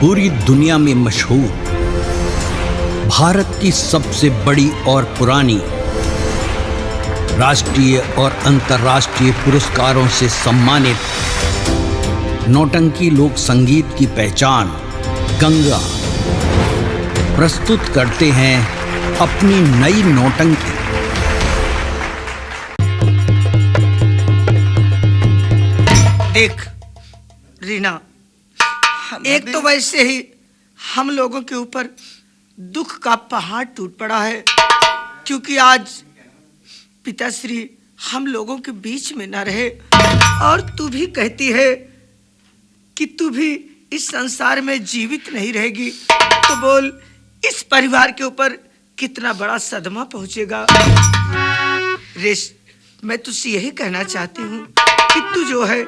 पूरी दुनिया में मशहूर, भारत की सबसे बड़ी और पुरानी, राष्ट्रीय और अंतर्राष्ट्रीय पुरस्कारों से सम्मानित नौटंकी लोक संगीत की पहचान गंगा प्रस्तुत करते हैं अपनी नई नौटंकी। देख रीना, एक तो वैसे ही हम लोगों के ऊपर दुख का पहाड़ टूट पड़ा है, क्योंकि आज पिताश्री हम लोगों के बीच में न रहे, और तू भी कहती है कि तू भी इस संसार में जीवित नहीं रहेगी, तो बोल इस परिवार के ऊपर कितना बड़ा सदमा पहुंचेगा। रेश, मैं तुझसे यही कहना चाहती हूँ कि तू जो है,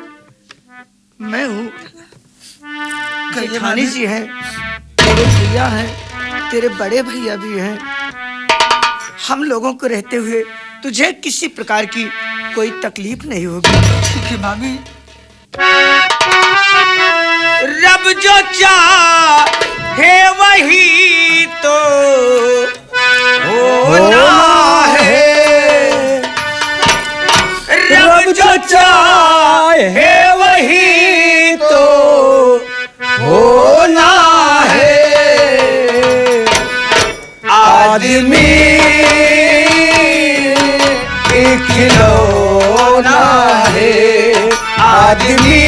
मैं हूँ, जेठानी जी हैं, तेरे भैया हैं, तेरे बड़े भैया भी हैं, हम लोगों को रहते हुए तुझे किसी प्रकार की कोई तकलीफ नहीं होगी। ठीक है भाभी। रब जो चाहे वही तो होना है, रब जो चाहे वही तो होना है। आदमी खिलौना है, आदमी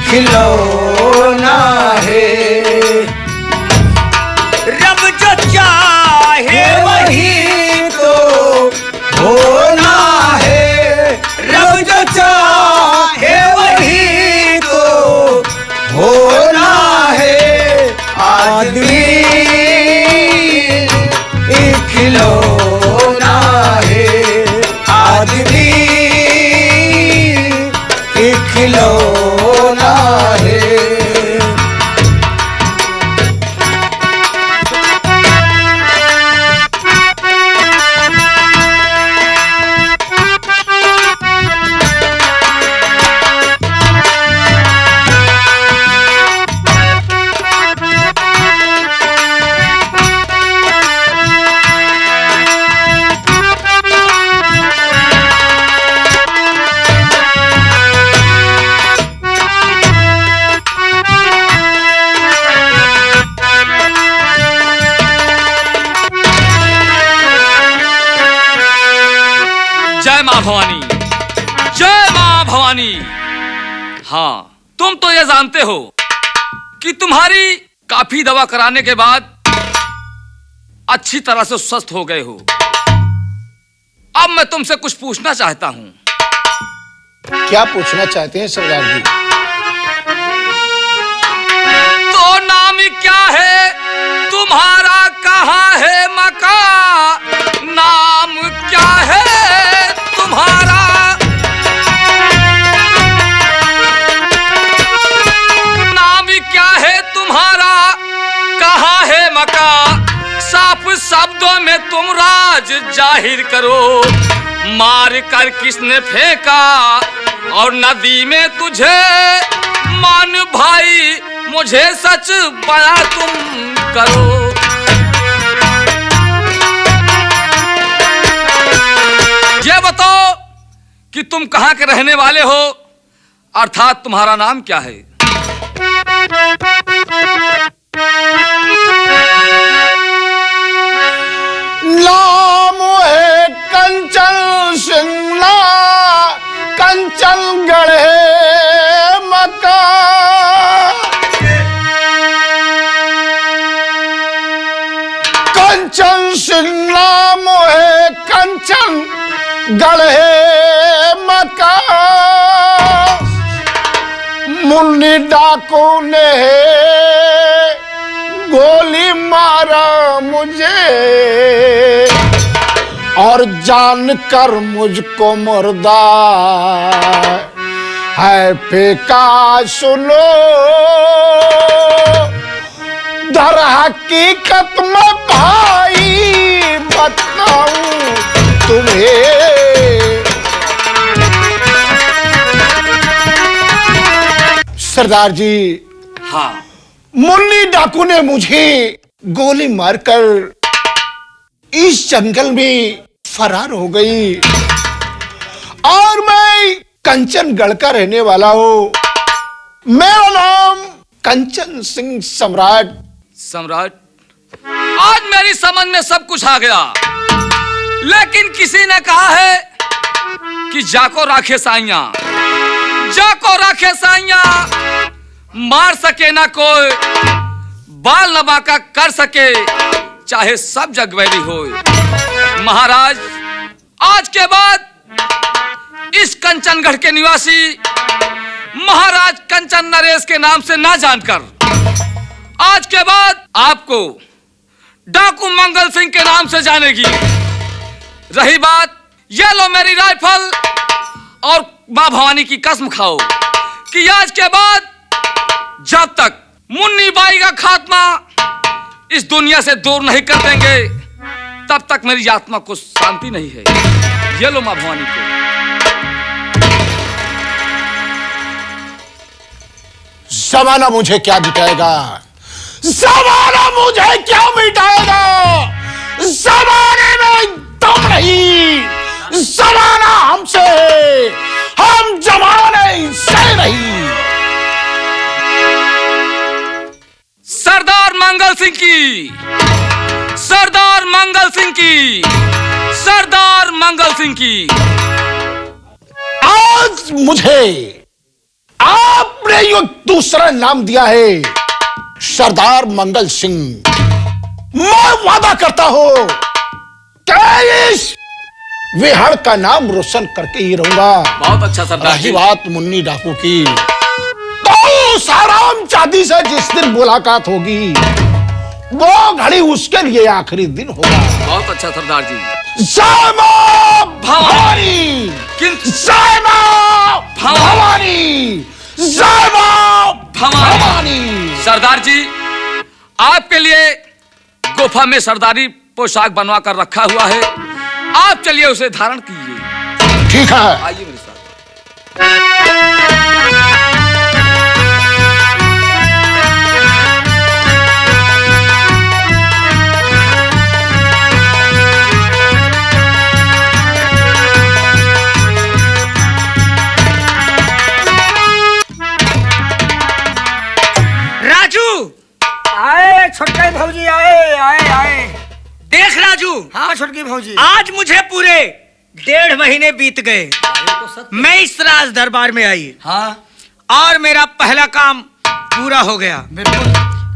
खिलौना है। रब जो चाहे वही तो होना है, रब जो चाहे वही तो होना है। आदमी खिलौना है, आदमी खिलौना है। जय मां भवानी, जय मां भवानी। हाँ, तुम तो ये जानते हो कि तुम्हारी काफी दवा कराने के बाद अच्छी तरह से स्वस्थ हो गए हो। अब मैं तुमसे कुछ पूछना चाहता हूँ। क्या पूछना चाहते हैं सरदार जी? तो नाम क्या है तुम्हारा, कहाँ है मकान, नाम क्या है तुम्हारा? नाम क्या है तुम्हारा, कहाँ है मकान, साफ शब्दों में तुम राज जाहिर करो। मार कर किसने फेंका और नदी में तुझे, मान भाई मुझे सच बयां तुम करो। ये बताओ कि तुम कहाँ के रहने वाले हो, अर्थात तुम्हारा नाम क्या है? नाम है कंचन सिंगला, कंचन गढ़े मकान। कंचन सिंगला मोहे कंचन गढ़े मकान। मुन्नी डाकू ने गोली मारा मुझे, और जानकर मुझको मुर्दा है फेंका। सुनो दर हकीकत में भाई बताऊं तुम्हें, सरदार जी, हाँ, मुन्नी डाकू ने मुझे गोली मारकर इस जंगल में फरार हो गई और मैं कंचनगढ़ का रहने वाला हूँ। मेरा नाम कंचन सिंह सम्राट। सम्राट, आज मेरी समझ में सब कुछ आ गया, लेकिन किसी ने कहा है कि जाको राखे साइया, जाको राखे साइया, मार सके ना कोई, बाल न बांका कर सके, चाहे सब जग वैरी होए। महाराज, आज के बाद इस कंचनगढ़ के निवासी महाराज कंचन नरेश के नाम से ना जानकर आज के बाद आपको डाकू मंगल सिंह के नाम से जानेगी। रही बात, ये लो मेरी राइफल और मां भवानी की कसम खाओ कि आज के बाद जब तक मुन्नी बाई का खात्मा इस दुनिया से दूर नहीं कर देंगे, तब तक मेरी आत्मा को शांति नहीं है। ये लो मां भवानी को। जमाना मुझे क्या मिटाएगा, जमाना मुझे क्या मिटाएगा, जमाने में दम नहीं, जमाना हमसे है, हम जमाने से नहीं। सरदार मंगल सिंह की, सरदार मंगल सिंह की, सरदार मंगल सिंह की। आज मुझे आपने यो दूसरा नाम दिया है, सरदार मंगल सिंह। मैं वादा करता हूं कि इस विहड़ का नाम रोशन करके ही रहूंगा। बहुत अच्छा सरदार रही जी। बात मुन्नी डाकू की, तो साराम चांदी से जिस दिन मुलाकात होगी, वो घड़ी उसके लिए आखिरी दिन होगा। बहुत अच्छा सरदार जी। जय मां भवानी, किंतु जय मां भवानी, जय मां भवानी। सरदार जी, आपके लिए गुफा में सरदारी पोशाक बनवा कर रखा हुआ है, आप चलिए उसे धारण कीजिए। ठीक है। आइए मेरे साथ। आए छोटके भौजी, आए आए आए। देख राजू। हाँ छोटकी भौजी, आज मुझे पूरे 1.5 महीने बीत गए, मैं इस राज दरबार में आई। हाँ, और मेरा पहला काम पूरा हो गया। बिल्कुल।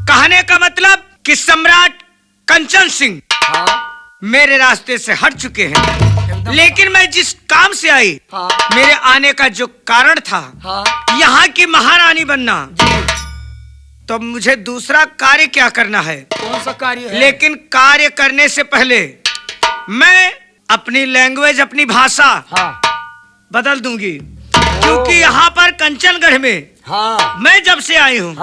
कहने का मतलब कि सम्राट कंचन सिंह मेरे रास्ते से हट चुके हैं, लेकिन मैं जिस काम से आई, मेरे आने का जो कारण था, यहाँ की महारानी बनना, तो मुझे दूसरा कार्य क्या करना है। कौन सा कार्य है? लेकिन कार्य करने से पहले मैं अपनी लैंग्वेज, अपनी भाषा बदल दूंगी, क्योंकि यहाँ पर कंचनगढ़ में मैं जब से आई हूँ,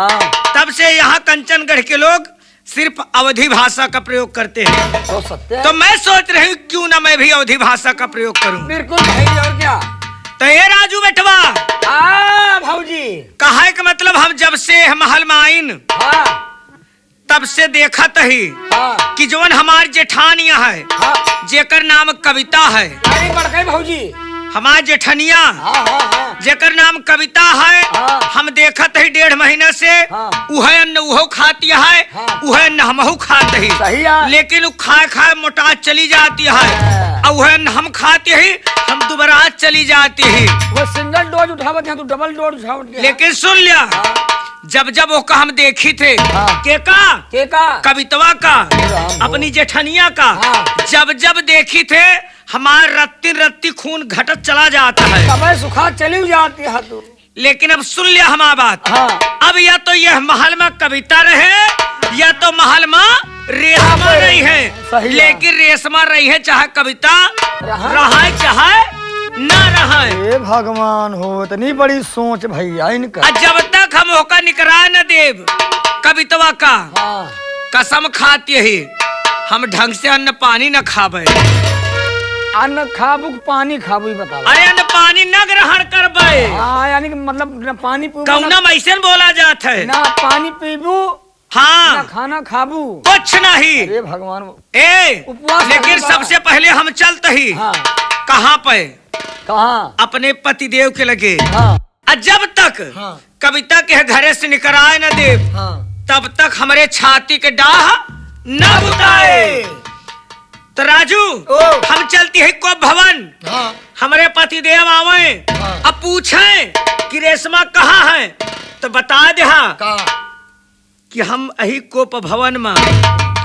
तब से यहाँ कंचनगढ़ के लोग सिर्फ अवधी भाषा का प्रयोग करते हैं। तो मैं सोच रही हूँ क्यों ना मैं भी अवधी भाषा का प्रयोग करूँ। बिल्कुल भाई, और क्या। तो ये राजू बेटवा, भाऊजी, कहा का मतलब हम जब से महल में आइन, तब से देखा तही कि जवन हमार जेठानिया है, जेकर नाम कविता है, अरे बड़के भाऊजी, हमार जेठनिया जेकर नाम कविता है, हम देखत है 1.5 महीने से उहे अन्न उहो खाती है, उहे अन्न हमहू खाते ही, लेकिन वो खाए खाए मोटा चली जाती है, और उहे अन्न हम खाते ही हम दोबारा चली जाती है। वो सिंगल डोज उठावत है, तू डबल डोज उठावत है। लेकिन सुन लिया, जब जब वो का हम देखी थे, केका कवितवा का, अपनी जेठनिया का, जब जब देखी थे, हमारे रत्ती रत्ती खून घटत चला जाता है, समय सुखा चली जाती है तू। लेकिन अब सुन लिया हमारा बात, अब या तो यह महल में कविता रहे, या तो महल में रेशमा रही है, लेकिन रेशमा रही है चाहे कविता रहा चाहे न रहा। भगवान हो, इतनी बड़ी सोच भैया इनका। जब तक हम होकर निकरा न देव कवितवा का, कसम खाती ही हम ढंग से अन्न पानी न खावे। अन्न खाबू कि पानी खाबू ही बताओ। अरे अन्न पानी न ग्रहण करबे। हाँ यानी कि मतलब न पानी पीबू कौना मैसन बोला जात है। ना पानी पीबू ना हाँ खाना खाबू। कुछ नहीं। अरे भगवान उपवास लेकिन सबसे पहले हम चलते ही हाँ कहाँ पे? कहाँ? अपने पतिदेव के लगे। हाँ जब तक हाँ कविता के घरे से निकराए न देव हाँ तब तक हमारे छाती के डाह न बुताए। तो राजू हम चलती है को भवन। हाँ हमारे पतिदेव आवे अब पूछे कि रेशमा कहाँ है तो बता दे कि हम अही कोप भवन में।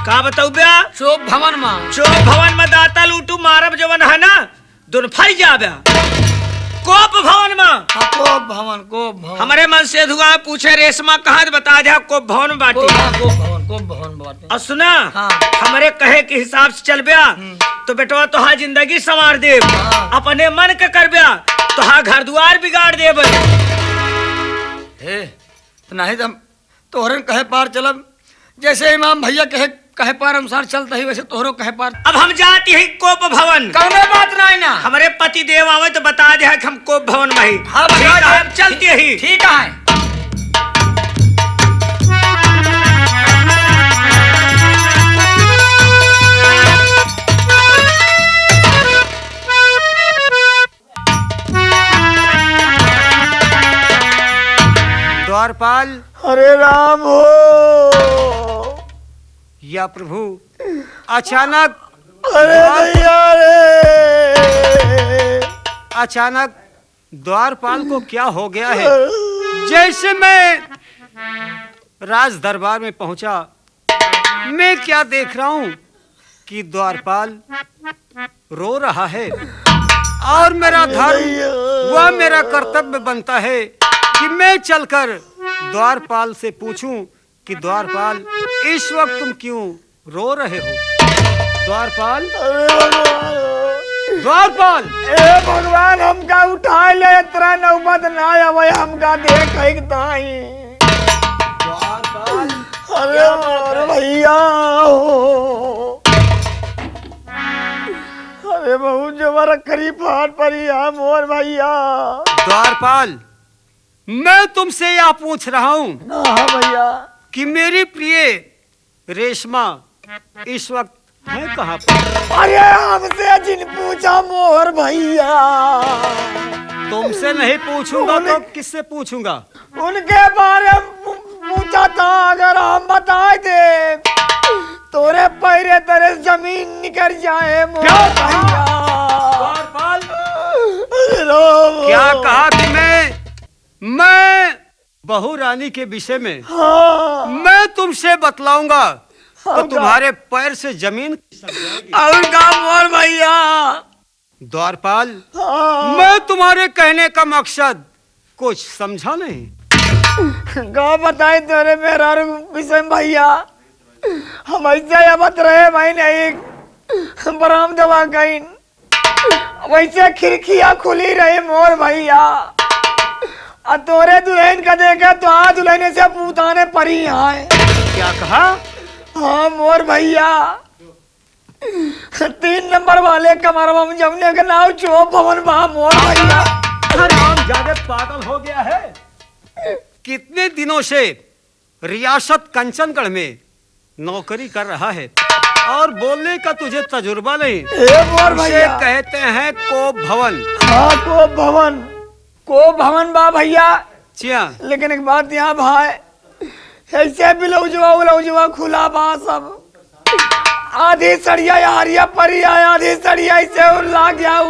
का बताऊ ब्या? चोप भवन में। चोप भवन में दाता लूटू मारब जवन है ना दोन फर जाबे। कोप भवन में। कोप भवन हमारे मन से धुआ पूछे रेशमा कहाँ तो बता दे कोप भवन में बाटी। कोप भवन बाटे। और सुना हाँ। हमारे कहे के हिसाब से चल ब्या तो बेटवा तोहा जिंदगी संवार दे। अपने मन के कर ब्या तोहा घर द्वार बिगाड़ दे। तो नहीं तो तोहरन कहे पार चलब जैसे इमाम भैया कहे पार अनुसार चलता ही वैसे तोहरो कहे पार। अब हम जाती है कोप भवन। कौनो बात नहीं ना। हमारे पति देव आवे तो बता दे कि हम कोप भवन में ही। हाँ हम चलते ही। ठीक है। द्वारपाल। अरे राम हो या प्रभु अचानक अरे भैया रे अचानक द्वारपाल को क्या हो गया है? जैसे मैं राज दरबार में पहुंचा मैं क्या देख रहा हूं कि द्वारपाल रो रहा है और मेरा धर्म वह मेरा कर्तव्य बनता है कि मैं चलकर द्वारपाल से पूछूं कि द्वारपाल इस वक्त तुम क्यों रो रहे हो? द्वारपाल द्वारपाल ए भगवान हमका उठाए ले तेरा नौबत ना आवे हमका देख ताई। द्वारपाल अरे भैया अरे बहुत जबर करी फाट पड़ी हम और भैया। द्वारपाल मैं तुमसे यह पूछ रहा हूँ ना भैया कि मेरी प्रिय रेशमा इस वक्त है कहाँ पर? अरे हमसे जिन पूछा मोर भैया। तुमसे नहीं पूछूंगा तो किससे पूछूंगा? उनके बारे में पूछा था अगर हम बता दे तोरे पैरे तेरे जमीन निकल जाए मोर भैया। द्वारपाल क्या कहा कि मैं बहू रानी के विषय में हाँ। मैं तुमसे बतलाऊंगा तो तुम्हारे पैर से जमीन और का मोर भैया। द्वारपाल हाँ। मैं तुम्हारे कहने का मकसद कुछ समझा नहीं। का बताए तेरे मेरा विषय भैया। हम ऐसे मत रहे भाई नहीं बराम दवा गई वैसे खिड़कियां खुली रही मोर भैया। और तोरे दुल्हन का देखे तो आ दुल्हन से पूताने परी है। क्या कहा? हाँ मोर भैया 3 नंबर वाले कमरवा में जमने का नाम चोप भवन बा मोर भैया। राम ज्यादा पागल हो गया है। कितने दिनों से रियासत कंचनगढ़ में नौकरी कर रहा है और बोलने का तुझे तजुर्बा नहीं। मोर उसे भैया कहते हैं कोप भवन। हाँ को भवन बा भैया। लेकिन एक बात यहाँ भाई ऐसे बिलौजवा खुला बा सब। आधी सड़िया यारिया परी आया आधी सड़िया ऐसे ला गया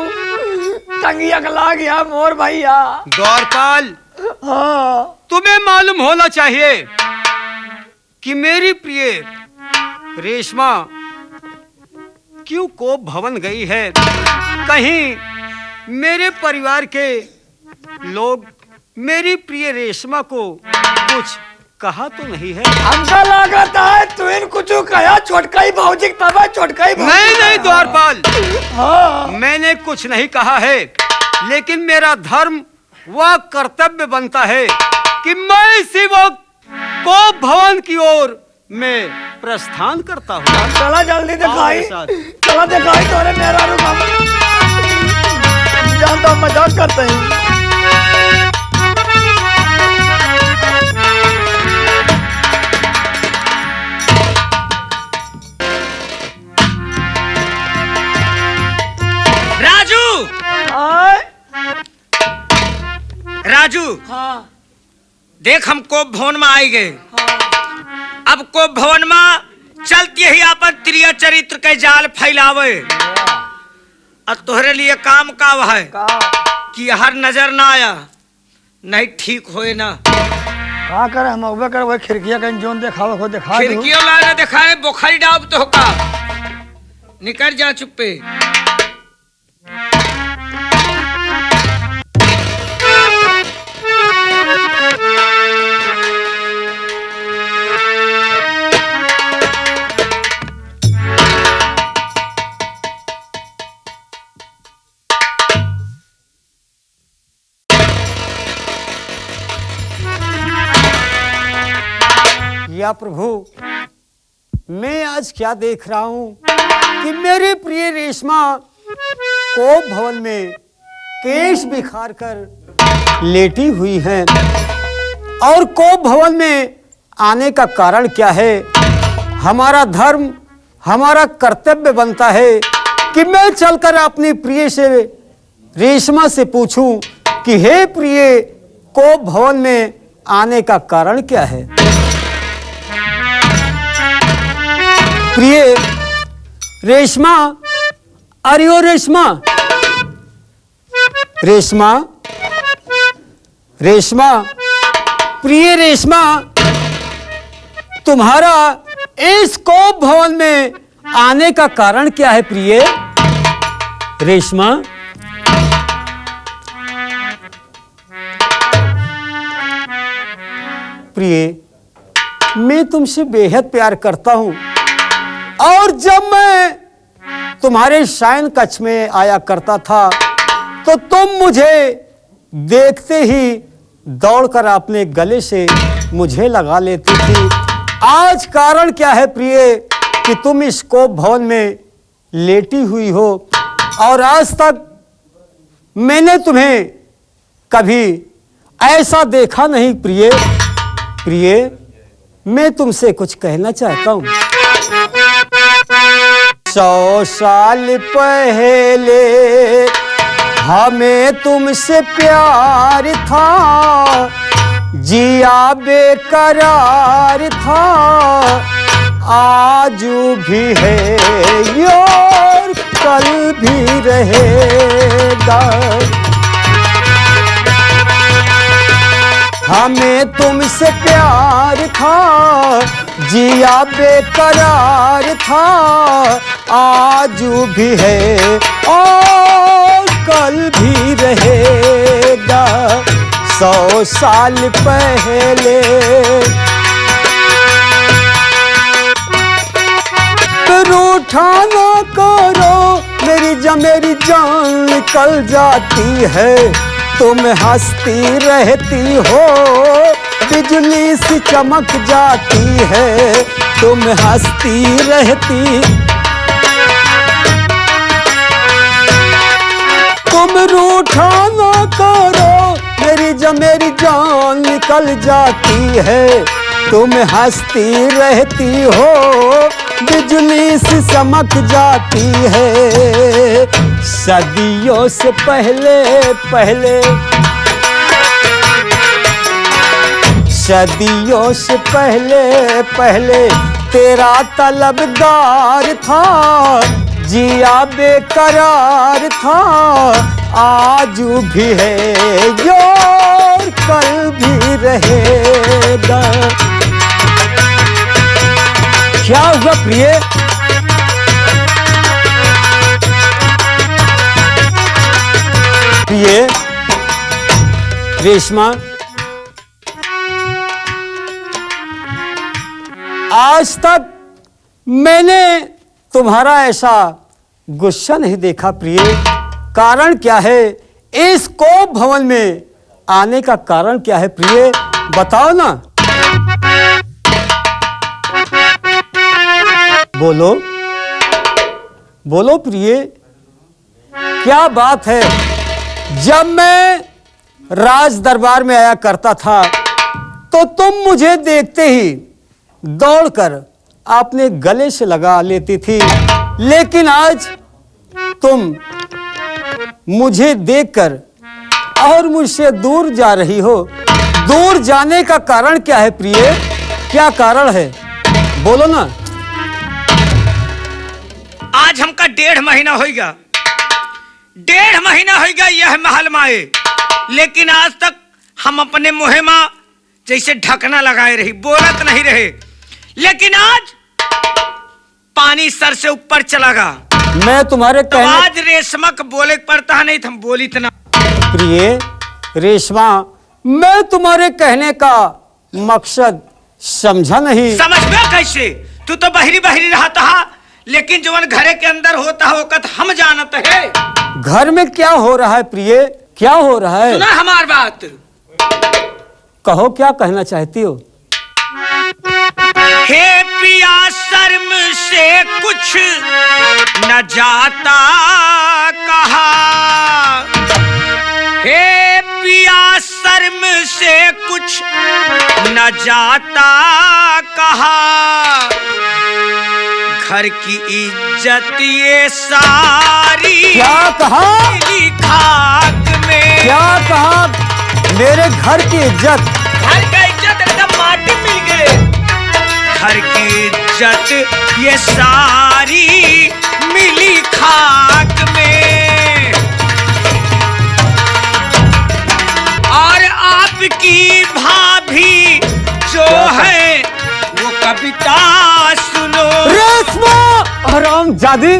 टंगिया ला गया मोर भैया। द्वारपाल हाँ तुम्हें मालूम होना चाहिए कि मेरी प्रिय रेशमा क्यों कोप भवन गई है। कहीं मेरे परिवार के लोग मेरी प्रिय रेशमा को कुछ कहा तो नहीं है? हमका लागत है तू इन कुछ कहा छोटका ही भाऊजी तब छोटका ही नहीं द्वारपाल हाँ। मैंने कुछ नहीं कहा है लेकिन मेरा धर्म वह कर्तव्य बनता है कि मैं इसी वक्त कोप भवन की ओर में प्रस्थान करता हूँ। चला जल्दी दिखाई, आओ मेरे साथ। चला दिखाई तोरे मेरा रुका जानता मजाक करते हैं। राजू, आए राजू, हाँ देख हम कोप भवन में आई गए। हाँ अब कोप भवन में चलती ही अपन त्रिय चरित्र के जाल फैलावे। और तोहरे लिए काम का वह है का कि हर नजर ना आया नहीं ठीक होए ना। का करे हम अबे कर वो खिड़कियां कहीं जोन दिखावे हो दिखा दो। खिड़कियों ला दिखाए बोखरी डाब तो का निकल जा चुप्पे। या प्रभु, मैं आज क्या देख रहा हूँ कि मेरी प्रिय रेशमा कोप भवन में केश बिखार कर लेटी हुई हैं। और कोप भवन में आने का कारण क्या है? हमारा धर्म, हमारा कर्तव्य बनता है कि मैं चलकर अपनी प्रिय से, रेशमा से पूछूं कि हे प्रिय, कोप भवन में आने का कारण क्या है? प्रिय रेशमा, अरे ओ रेशमा, रेशमा, रेशमा, प्रिय रेशमा, तुम्हारा इस कोप भवन में आने का कारण क्या है प्रिय? रेशमा, प्रिय, मैं तुमसे बेहद प्यार करता हूं। और जब मैं तुम्हारे शयन कक्ष में आया करता था तो तुम मुझे देखते ही दौड़कर अपने गले से मुझे लगा लेती थी। आज कारण क्या है प्रिय कि तुम इस कोप भवन में लेटी हुई हो और आज तक मैंने तुम्हें कभी ऐसा देखा नहीं प्रिय। प्रिय, मैं तुमसे कुछ कहना चाहता हूं। 100 साल पहले हमें तुमसे प्यार था, जिया बेकरार था, आज भी है और कल भी रहेगा। हमें तुमसे प्यार था, जिया बेकरार था, आज भी है और कल भी रहेगा। 100 साल पहले रूठा ना करो, मेरी जान निकल जाती है। तुम हंसती रहती हो, बिजली सी चमक जाती है। तुम हंसती रहती, तुम रूठा ना करो, मेरी जान निकल जाती है। तुम हंसती रहती हो, बिजली सी चमक जाती है। सदियों से सदियों से पहले तेरा तलबगार था, जिया बेकरार था, आज भी है और कल भी रहेगा। क्या हुआ प्रिय? प्रिय रेशमा, आज तक मैंने तुम्हारा ऐसा गुस्सा नहीं देखा प्रिय। कारण क्या है? इस कोप भवन में आने का कारण क्या है प्रिय? बताओ ना। बोलो बोलो प्रिय, क्या बात है? जब मैं राज दरबार में आया करता था तो तुम मुझे देखते ही दौड़कर अपने गले से लगा लेती थी, लेकिन आज तुम मुझे देखकर और मुझसे दूर जा रही हो। दूर जाने का कारण क्या है प्रिय? क्या कारण है? बोलो ना। आज हमका 1.5 महीना होगा, 1.5 महीना होगा यह महल में आए, लेकिन आज तक हम अपने मुहिमा जैसे ढकना लगाए रही, बोलत नहीं रहे। लेकिन आज पानी सर से ऊपर चला गया। मैं तुम्हारे तो कहने आज रेशमक बोले पड़ता है, नहीं तो हम बोली इतना। प्रिय रेशमा, मैं तुम्हारे कहने का मकसद समझा नहीं। समझ में कैसे? तू तो बहरी बहरी रहता है, लेकिन जो घरे के अंदर होता है वक़्त हम जानत है। घर में क्या हो रहा है प्रिय? क्या हो रहा है? सुना हमार बात। कहो, क्या कहना चाहती हो? हे पिया शर्म से कुछ न जाता कहा, हे पिया शर्म से कुछ न जाता कहा, घर की इज्जत ये सारी क्या कहा? मिली खाक में। क्या कहा? मेरे घर की इज्जत? घर का इज्जत एकदम माटी मिल गए। घर की इज्जत ये सारी मिली खाक में, और आपकी भाभी जो है वो कविता सुनो। रेशमा हरामजादी,